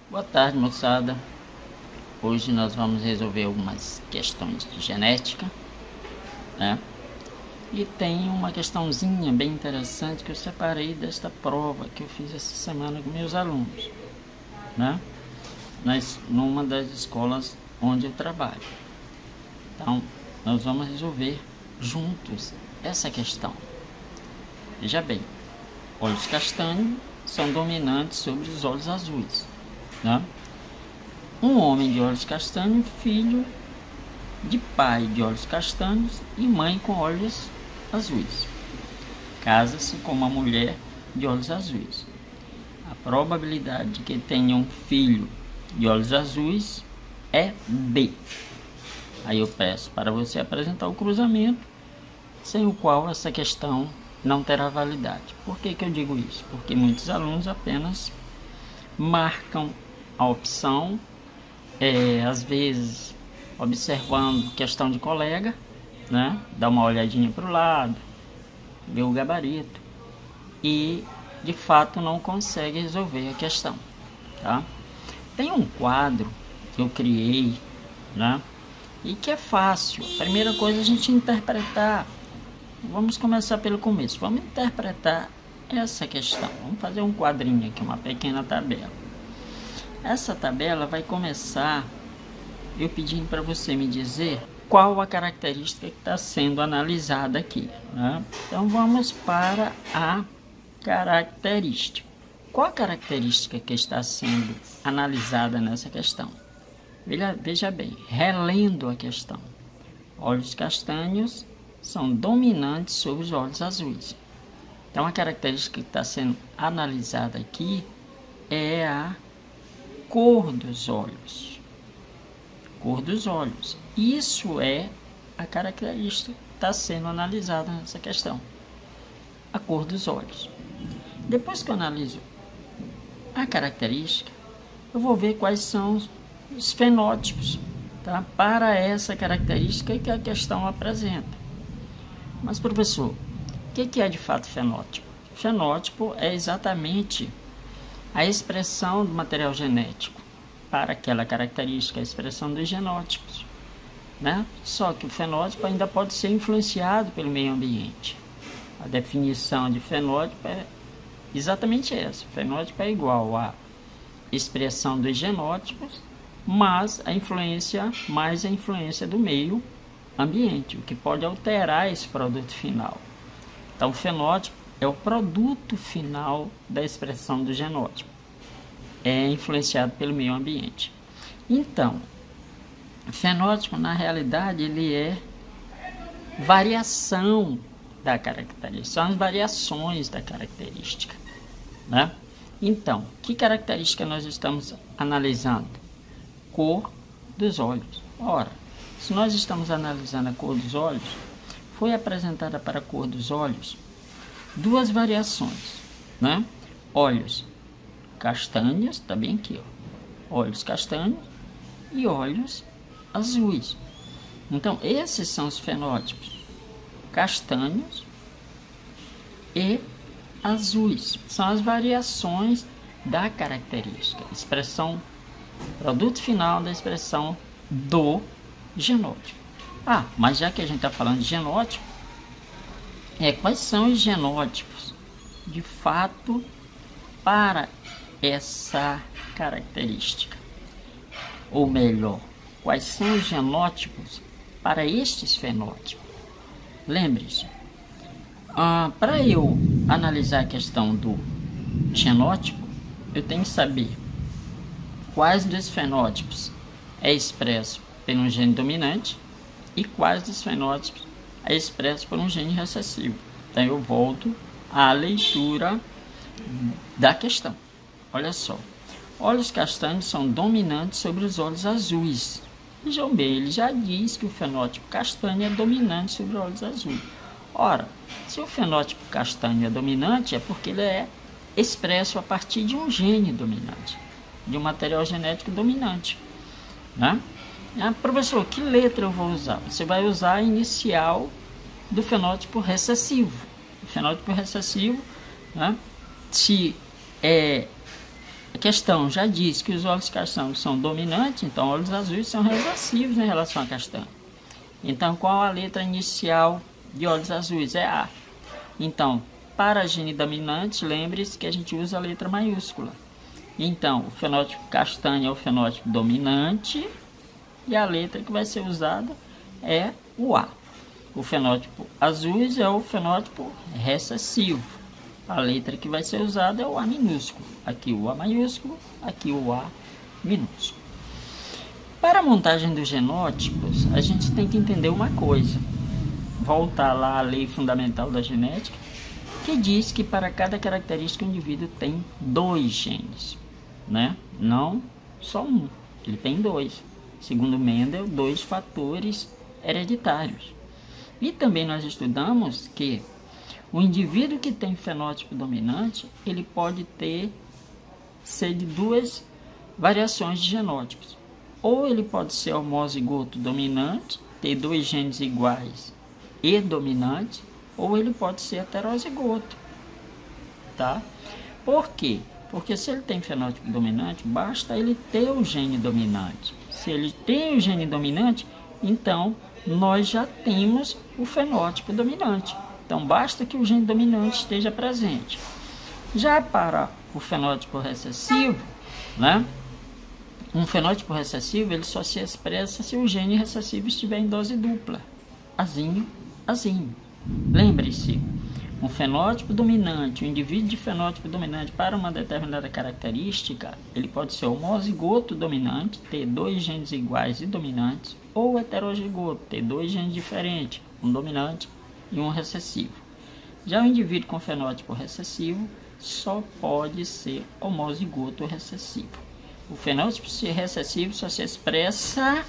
Boa tarde, moçada. Hoje nós vamos resolver algumas questões de genética, né? E tem uma questãozinha bem interessante que eu separei desta prova que eu fiz essa semana com meus alunos, né? Numa das escolas onde eu trabalho. Então, nós vamos resolver juntos essa questão. Veja bem, olhos castanhos são dominantes sobre os olhos azuis, né? Um homem de olhos castanhos, filho de pai de olhos castanhos e mãe com olhos azuis, casa-se com uma mulher de olhos azuis. A probabilidade de que tenha um filho de olhos azuis é B. Aí eu peço para você apresentar o cruzamento, sem o qual essa questão não terá validade. Por que eu digo isso? Porque muitos alunos apenas marcam a opção, às vezes observando questão de colega, né? Dá uma olhadinha para o lado, vê o gabarito e de fato não consegue resolver a questão, tá? Tem um quadro que eu criei, né? E que é fácil. A primeira coisa é a gente interpretar. Vamos começar pelo começo. Vamos interpretar essa questão. Vamos fazer um quadrinho aqui, uma pequena tabela. Essa tabela vai começar eu pedindo para você me dizer qual a característica que está sendo analisada aqui, né? Então vamos para a característica. Qual a característica que está sendo analisada nessa questão? Veja bem, relendo a questão. Olhos castanhos são dominantes sobre os olhos azuis. Então a característica que está sendo analisada aqui é a cor dos olhos. Cor dos olhos. Isso é a característica que está sendo analisada nessa questão. A cor dos olhos. Depois que eu analiso a característica, eu vou ver quais são os fenótipos, tá? Para essa característica que a questão apresenta. Mas, professor, o que é de fato fenótipo? Fenótipo é exatamente a expressão do material genético para aquela característica, a expressão dos genótipos, né? Só que o fenótipo ainda pode ser influenciado pelo meio ambiente. A definição de fenótipo é exatamente essa. O fenótipo é igual à expressão dos genótipos, mas a influência do meio ambiente, o que pode alterar esse produto final. Então, o fenótipo é o produto final da expressão do genótipo. É influenciado pelo meio ambiente. Então, o fenótipo, na realidade, ele é variação da característica. São as variações da característica, né? Então, que característica nós estamos analisando? Cor dos olhos. Ora, se nós estamos analisando a cor dos olhos, foi apresentada para a cor dos olhos duas variações, né? Olhos castanhos, está bem aqui, ó. Olhos castanhos e olhos azuis. Então, esses são os fenótipos castanhos e azuis. São as variações da característica, expressão, produto final da expressão do genótipo. Mas já que a gente está falando de genótipo, quais são os genótipos de fato para essa característica? Ou melhor, quais são os genótipos para estes fenótipos? Lembre-se, para eu analisar a questão do genótipo, eu tenho que saber quais dos fenótipos é expresso por um gene dominante e quais dos fenótipos é expresso por um gene recessivo. Então eu volto à leitura da questão. Olha só, olhos castanhos são dominantes sobre os olhos azuis. Vejam bem, ele já diz que o fenótipo castanho é dominante sobre os olhos azuis. Ora, se o fenótipo castanho é dominante, é porque ele é expresso a partir de um gene dominante, de um material genético dominante, né? Professor, que letra eu vou usar? Você vai usar a inicial do fenótipo recessivo. O fenótipo recessivo, né? Se questão já diz que os olhos castanhos são dominantes, então olhos azuis são recessivos em relação a castanho. Então, qual a letra inicial de olhos azuis? É A. Então, para gene dominante, lembre-se que a gente usa a letra maiúscula. Então, o fenótipo castanho é o fenótipo dominante e a letra que vai ser usada é o A. O fenótipo azuis é o fenótipo recessivo. A letra que vai ser usada é o A minúsculo. Aqui o A maiúsculo, aqui o A minúsculo. Para a montagem dos genótipos, a gente tem que entender uma coisa. Voltar lá à lei fundamental da genética, que diz que para cada característica o indivíduo tem 2 genes, né? Não só um, ele tem 2. Segundo Mendel, 2 fatores hereditários. E também nós estudamos que o indivíduo que tem fenótipo dominante, ele pode ser de 2 variações de genótipos. Ou ele pode ser homozigoto dominante, ter 2 genes iguais e dominante, ou ele pode ser heterozigoto, tá? Por quê? Porque se ele tem fenótipo dominante, basta ele ter o gene dominante. Se ele tem o gene dominante, então nós já temos o fenótipo dominante. Então basta que o gene dominante esteja presente. Já para o fenótipo recessivo, né? Um fenótipo recessivo ele só se expressa se o gene recessivo estiver em dose dupla, azinho, azinho. Lembre-se, um fenótipo dominante, um indivíduo de fenótipo dominante para uma determinada característica, ele pode ser homozigoto dominante, ter 2 genes iguais e dominantes, ou heterozigoto, ter 2 genes diferentes, um dominante e um recessivo. Já o indivíduo com fenótipo recessivo só pode ser homozigoto recessivo. O fenótipo recessivo só se expressa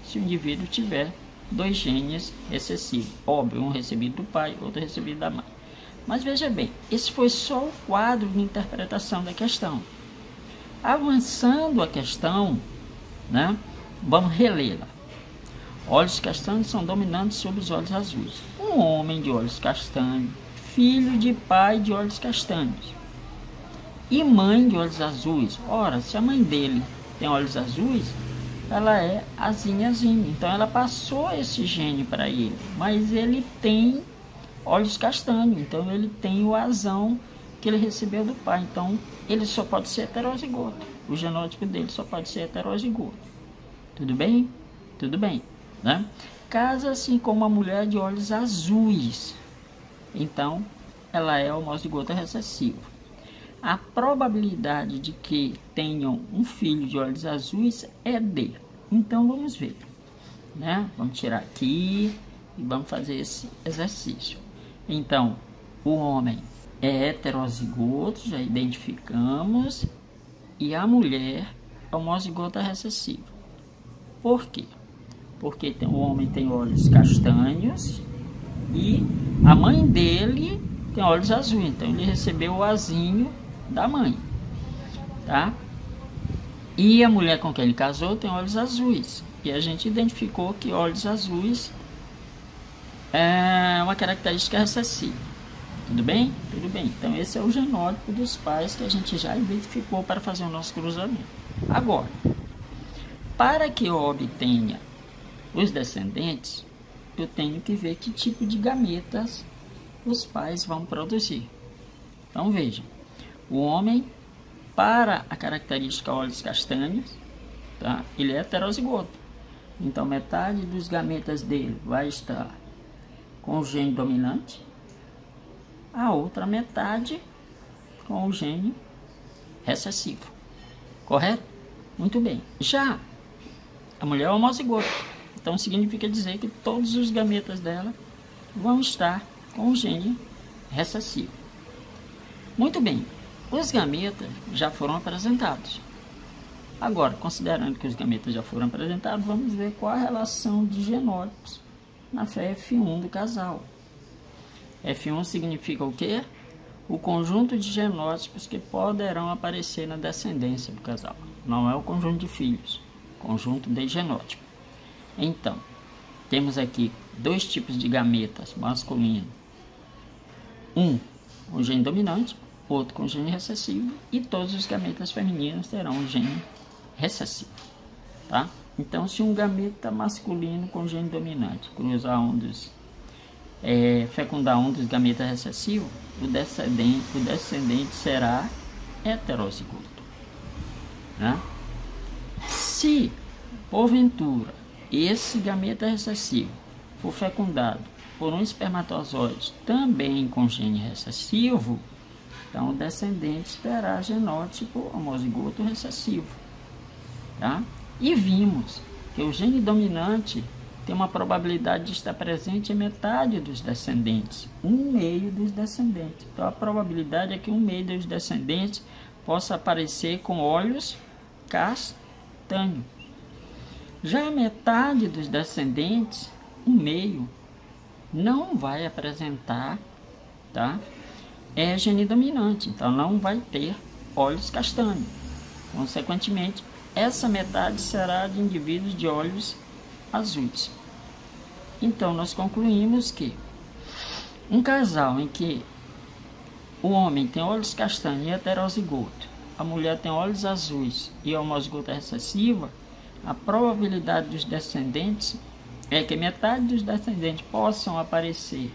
se o indivíduo tiver 2 genes recessivos. Óbvio, um recebido do pai, outro recebido da mãe. Mas veja bem, esse foi só o quadro de interpretação da questão. Avançando a questão, né, vamos relê-la. Olhos castanhos são dominantes sobre os olhos azuis. Um homem de olhos castanhos, filho de pai de olhos castanhos e mãe de olhos azuis. Ora, se a mãe dele tem olhos azuis, ela é azinha. Então ela passou esse gene para ele, mas ele tem olhos castanhos, então ele tem o azão que ele recebeu do pai. Então ele só pode ser heterozigoto. O genótipo dele só pode ser heterozigoto. Tudo bem? Tudo bem, né? Casa-se com uma mulher de olhos azuis, então ela é homozigota recessiva. A probabilidade de que tenham um filho de olhos azuis é D. Então vamos ver, né? Vamos tirar aqui e vamos fazer esse exercício. Então, o homem é heterozigoto, já identificamos, e a mulher é homozigota recessiva. Por quê? Porque o homem tem olhos castanhos e a mãe dele tem olhos azuis, então ele recebeu o azinho da mãe, tá? E a mulher com quem ele casou tem olhos azuis, e a gente identificou que olhos azuis é uma característica recessiva. Tudo bem? Tudo bem. Então esse é o genótipo dos pais que a gente já identificou para fazer o nosso cruzamento. Agora, para que eu obtenha os descendentes, eu tenho que ver que tipo de gametas os pais vão produzir. Então vejam, o homem, para a característica olhos castanhos, tá? Ele é heterozigoto. Então metade dos gametas dele vai estar com o gene dominante, a outra metade com o gene recessivo. Correto? Muito bem. Já a mulher é homozigota, então significa dizer que todos os gametas dela vão estar com o gene recessivo. Muito bem. Os gametas já foram apresentados. Agora, considerando que os gametas já foram apresentados, vamos ver qual a relação de genótipos na fé F1 do casal. F1 significa o quê? O conjunto de genótipos que poderão aparecer na descendência do casal. Não é o conjunto de filhos, conjunto de genótipos. Então, temos aqui 2 tipos de gametas masculinos. Um com gene dominante, zigoto com gene recessivo e todos os gametas femininos terão um gene recessivo, tá? Então, se um gameta masculino com gene dominante cruzar fecundar um dos gametas recessivos, o descendente será heterozigoto, né? Se, porventura, esse gameta recessivo for fecundado por um espermatozoide também com gene recessivo, então o descendente terá genótipo homozigoto recessivo, tá? E vimos que o gene dominante tem uma probabilidade de estar presente em metade dos descendentes, 1/2 dos descendentes. Então a probabilidade é que 1/2 dos descendentes possa aparecer com olhos castanhos. Já a metade dos descendentes, 1/2, não vai apresentar, tá? Gene dominante, então não vai ter olhos castanhos. Consequentemente, essa metade será de indivíduos de olhos azuis. Então, nós concluímos que um casal em que o homem tem olhos castanhos e heterozigoto, a mulher tem olhos azuis e homozigota recessiva, a probabilidade dos descendentes é que metade dos descendentes possam aparecer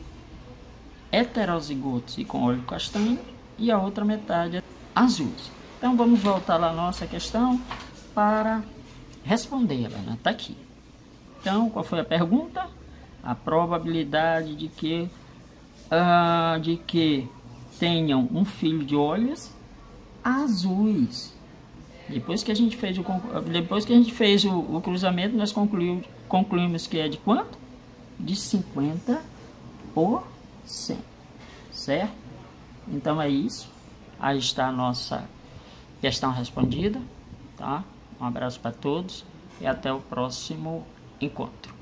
heterozigotos e com olho castanho e a outra metade azuis. Então, vamos voltar lá à nossa questão para respondê-la, né? Tá aqui. Então, qual foi a pergunta? A probabilidade de que tenham um filho de olhos azuis. Depois que a gente fez o cruzamento, nós concluímos que é de quanto? De 50%, certo? Então é isso. Aí está a nossa questão respondida, tá? Um abraço para todos e até o próximo encontro.